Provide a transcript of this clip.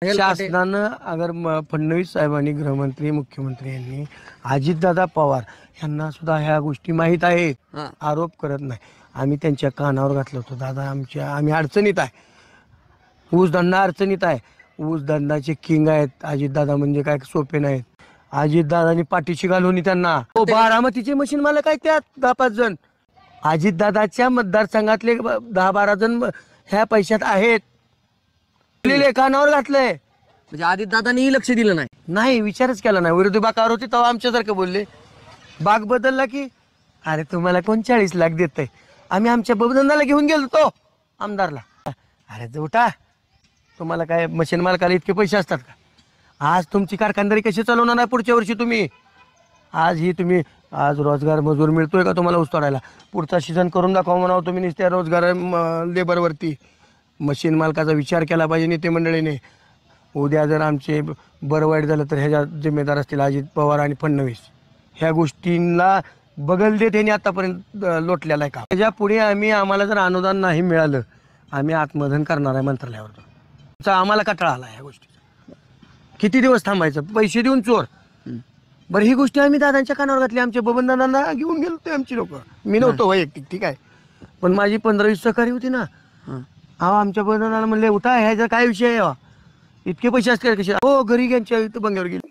शासनानं अगर फडणवीस साहेबांनी, गृहमंत्री, मुख्यमंत्री यांनी अजितदादा पवार यांना सुद्धा ह्या गोष्टी माहीत आहेत, आरोप करत नाही. आम्ही त्यांच्या कानावर घातलं होतं, दादा आम्ही अडचणीत आहे, ऊस धंदा अडचणीत आहे, ऊस धंदाचे किंग आहेत अजितदादा, म्हणजे काय सोपे नाहीत. अजितदादांनी पाठीशी घालून त्यांना बारामतीचे मशीन मला काय त्यात 10-5 जण अजितदादाच्या मतदारसंघातले 10-12 जण ह्या पैशात आहेत. कानावर घातलंय म्हणजे अजितदादांनीही लक्ष दिलं नाही, विचारच केला नाही. विरोधी बाकावर होते तेव्हा आमच्यासारखं बोलले. बाग बदलला की अरे तुम्हाला कोण 40 लाख देत आहे, आम्ही आमच्या बबधंदाला घेऊन गेलो तो आमदारला. अरे उठा, तुम्हाला काय मशीन मालकाला इतके पैसे असतात का? आज तुमची कारखानदारी कशी चालवणार आहे पुढच्या वर्षी तुम्ही? तुम्ही आज रोजगार मजूर मिळतोय का तुम्हाला ऊस तोडायला? पुढचा सीझन करून दाखवा म्हणावं तुम्ही नुसत्या रोजगार लेबरवरती. मशीन मालकाचा विचार केला पाहिजे नेते मंडळीने. उद्या जर आमचे बरं वाईट झालं तर ह्याच्या जिम्मेदार असतील अजित पवार आणि फडणवीस. ह्या गोष्टींना बगल देत यांनी आतापर्यंत लोटलेला आहे का? त्याच्या पुढे आम्हाला जर अनुदान नाही मिळालं, आम्ही आत्मदहन करणार आहे मंत्रालयावर. आम्हाला कटाळा आला ह्या गोष्टी. किती दिवस थांबायचं? पैसे देऊन चोर. बरं, ही गोष्टी आम्ही दादांच्या कानावर घातली. आमच्या बबनदादांना घेऊन गेलो ते आमची लोक. मी नव्हतो वैयक्तिक, ठीक आहे, पण माझी 15-20 सहकारी होती ना. आमच्या बबनदादाला म्हणले उठा, ह्याचा काय विषय आहे, इतके पैसे असतील कसे? हो, घरी यांच्या बंगल्यावर गेले.